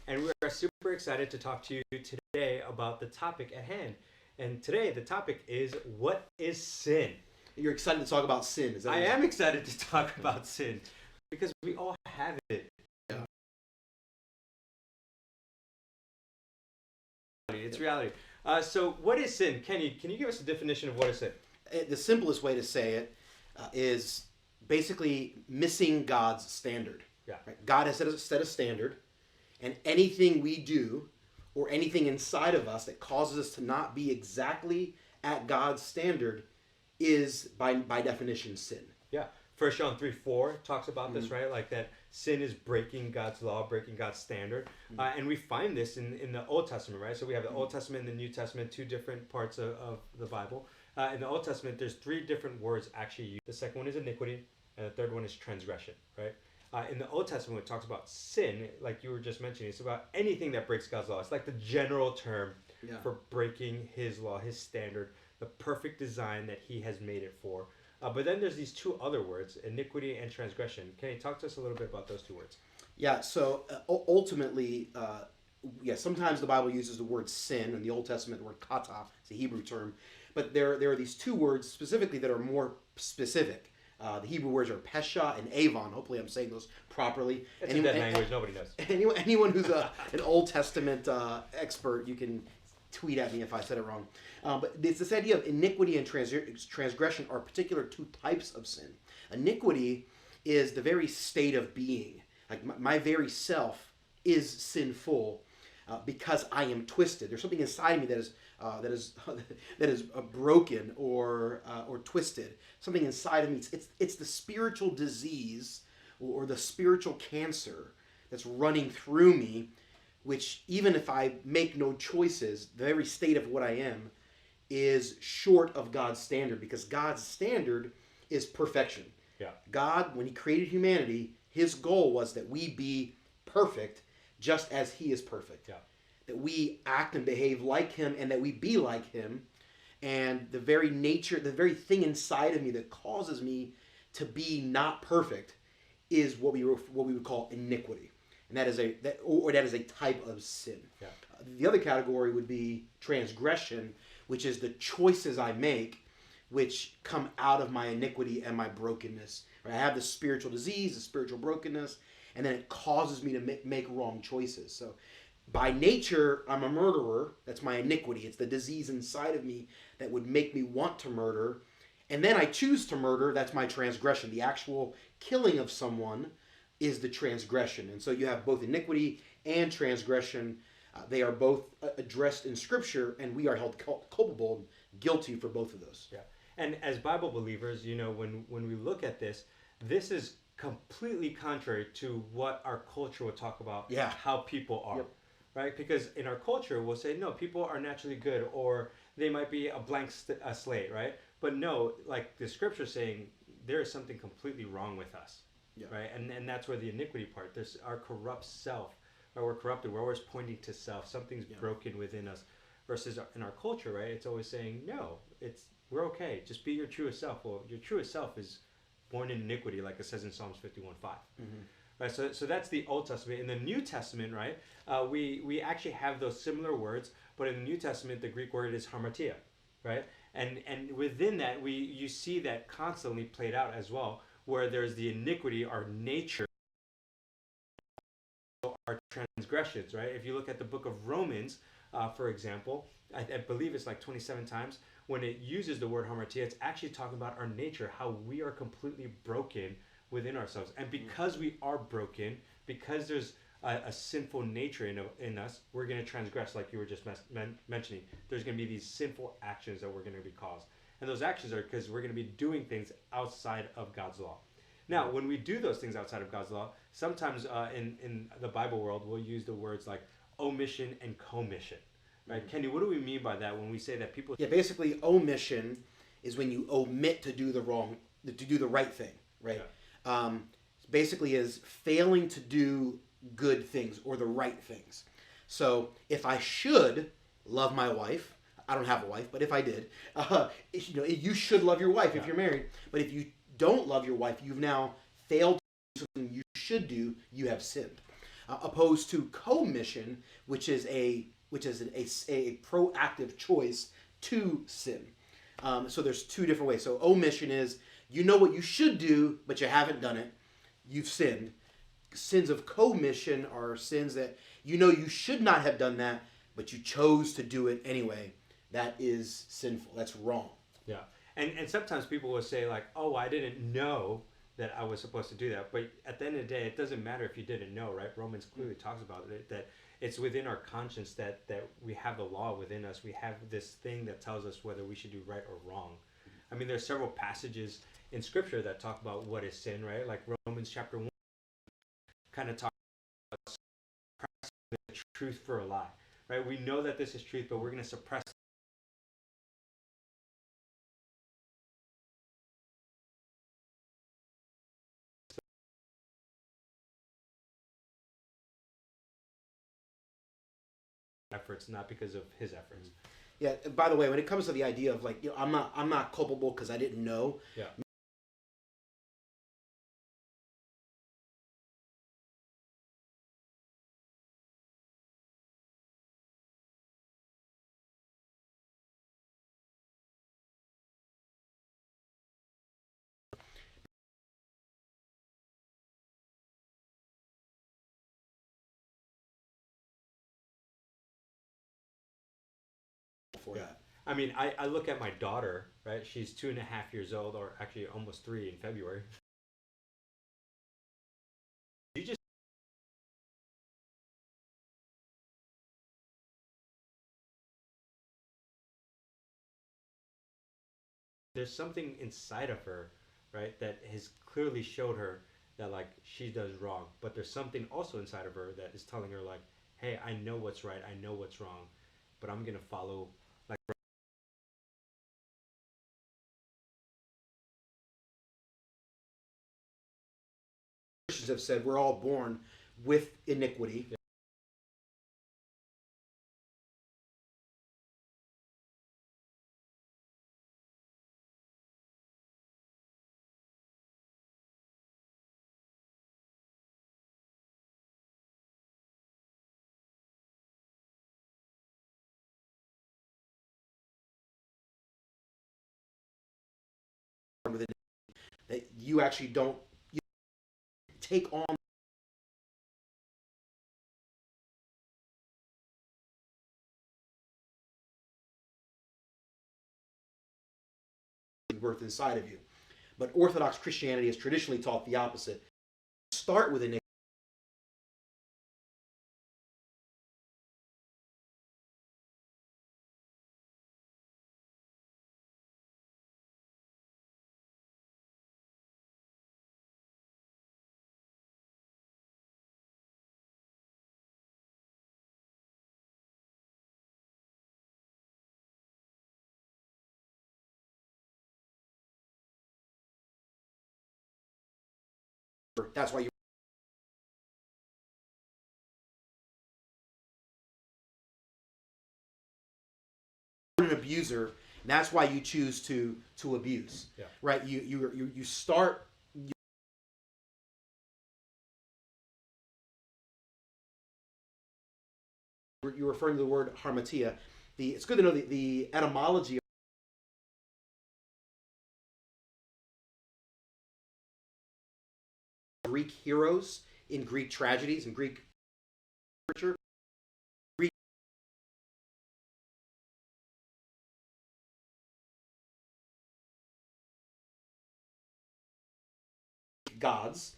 and we are super excited to talk to you today about the topic at hand. And today, the topic is, what is sin? You're excited to talk about sin, is that I am excited to talk about sin because we all have it. Yeah. It's reality. So, what is sin? Kenny, can you give us a definition of what is sin? The simplest way to say it is basically missing God's standard. Yeah. Right? God has set a standard, and anything we do or anything inside of us that causes us to not be exactly at God's standard is, by definition, sin. Yeah. 1 John 3:4 talks about this, right? Like that sin is breaking God's law, breaking God's standard. And we find this in the Old Testament, right? So we have the Old Testament and the New Testament, two different parts of the Bible. In the Old Testament, there's three different words actually used. The second one is iniquity, and the third one is transgression, right? In the Old Testament, it talks about sin, like you were just mentioning. It's about anything that breaks God's law. It's like the general term for breaking his law, his standard, the perfect design that he has made it for. But then there's these two other words, iniquity and transgression. Can you talk to us a little bit about those two words? Yeah, so ultimately, sometimes the Bible uses the word sin. In the Old Testament, the word kata, it's a Hebrew term. But there are these two words specifically that are more specific. The Hebrew words are pesha and avon. Hopefully I'm saying those properly. It's a dead language, nobody knows. Anyone who's an Old Testament expert, you can tweet at me if I said it wrong. But it's this idea of iniquity and transgression are particular two types of sin. Iniquity is the very state of being. Like my very self is sinful because I am twisted. There's something inside of me that is broken or twisted. Something inside of me. It's the spiritual disease or the spiritual cancer that's running through me, which even if I make no choices, the very state of what I am is short of God's standard, because God's standard is perfection. Yeah. God, when he created humanity, his goal was that we be perfect just as he is perfect. Yeah. That we act and behave like him and that we be like him. And the very nature, the very thing inside of me that causes me to be not perfect is what we would call iniquity. And that is a type of sin. Yeah. The other category would be transgression, which is the choices I make which come out of my iniquity and my brokenness. Right? I have the spiritual disease, the spiritual brokenness, and then it causes me to make wrong choices. So by nature, I'm a murderer. That's my iniquity. It's the disease inside of me that would make me want to murder. And then I choose to murder. That's my transgression. The actual killing of someone is the transgression. And so you have both iniquity and transgression. They are both addressed in Scripture, and we are held culpable and guilty for both of those. Yeah. And as Bible believers, when we look at this is completely contrary to what our culture would talk about, how people are. Yep. Right? Because in our culture, we'll say, no, people are naturally good, or they might be a blank slate, right? But no, like the Scripture's saying, there is something completely wrong with us. Yeah. Right, and that's where the iniquity part. There's our corrupt self, right? We're corrupted. We're always pointing to self. Something's broken within us. Versus in our culture, right? It's always saying, no, we're okay. Just be your truest self. Well, your truest self is born in iniquity, like it says in Psalms 51:5. Mm-hmm. Right. So that's the Old Testament. In the New Testament, right? We actually have those similar words, but in the New Testament, the Greek word is hamartia, right? And within that, you see that constantly played out as well, where there's the iniquity, our nature, our transgressions, right? If you look at the book of Romans, for example, I believe it's like 27 times, when it uses the word hamartia, it's actually talking about our nature, how we are completely broken within ourselves. And because we are broken, because there's a sinful nature in us, we're going to transgress, like you were just mentioning. There's going to be these sinful actions that we're going to be caused. And those actions are because we're going to be doing things outside of God's law. Now, when we do those things outside of God's law, sometimes in the Bible world, we'll use the words like omission and commission. Right? Kenny, what do we mean by that when we say that people... Yeah, basically, omission is when you omit to do the right thing, right? Yeah. Basically is failing to do good things or the right things. So if I should love my wife, I don't have a wife, but if I did, you should love your wife if you're married. But if you don't love your wife, you've now failed to do something you should do, you have sinned. opposed to commission, which is a proactive choice to sin. So there's two different ways. So omission is you know what you should do, but you haven't done it. You've sinned. Sins of commission are sins that you know you should not have done that, but you chose to do it anyway. That is sinful. That's wrong. Yeah. And sometimes people will say like, oh, I didn't know that I was supposed to do that. But at the end of the day, it doesn't matter if you didn't know, right? Romans clearly talks about it, that it's within our conscience that we have the law within us. We have this thing that tells us whether we should do right or wrong. I mean, there's several passages in Scripture that talk about what is sin, right? Like Romans chapter 1 kind of talks about suppressing the truth for a lie, right? We know that this is truth, but we're going to suppress efforts, not because of his efforts. Yeah. By the way, when it comes to the idea of like, I'm not culpable because I didn't know. Yeah. For that. I mean, I look at my daughter, right? She's 2.5 years old, or actually almost 3 in February. You just there's something inside of her, right, that has clearly showed her that like she does wrong, but there's something also inside of her that is telling her like, hey, I know what's right, I know what's wrong, but I'm gonna follow like. Christians have said we're all born with iniquity. Yeah. That you actually don't take on birth inside of you. But Orthodox Christianity has traditionally taught the opposite. Start with iniquity. That's why you an abuser, and that's why you choose to abuse. Yeah. Right? You start. You're referring to the word harmatia. It's good to know the etymology of Greek heroes in Greek tragedies and Greek literature. Greek gods.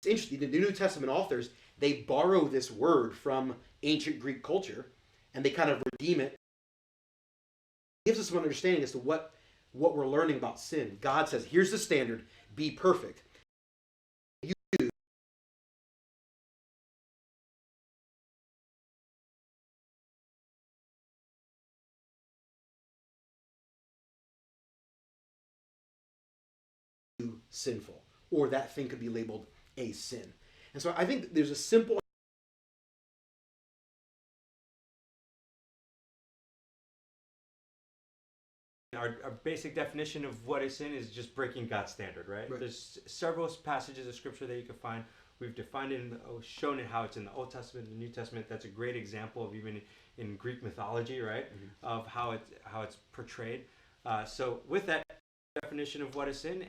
It's interesting. The New Testament authors, they borrow this word from ancient Greek culture, and they kind of redeem it. It gives us some understanding as to what we're learning about sin. God says, here's the standard, be perfect. You do sinful, or that thing could be labeled a sin. And so I think there's a simple our basic definition of what is sin is just breaking God's standard, right? There's several passages of scripture that you can find. We've defined it, shown it how it's in the Old Testament, the New Testament. That's a great example of even in Greek mythology, right? Of how it's portrayed. So with that definition of what is sin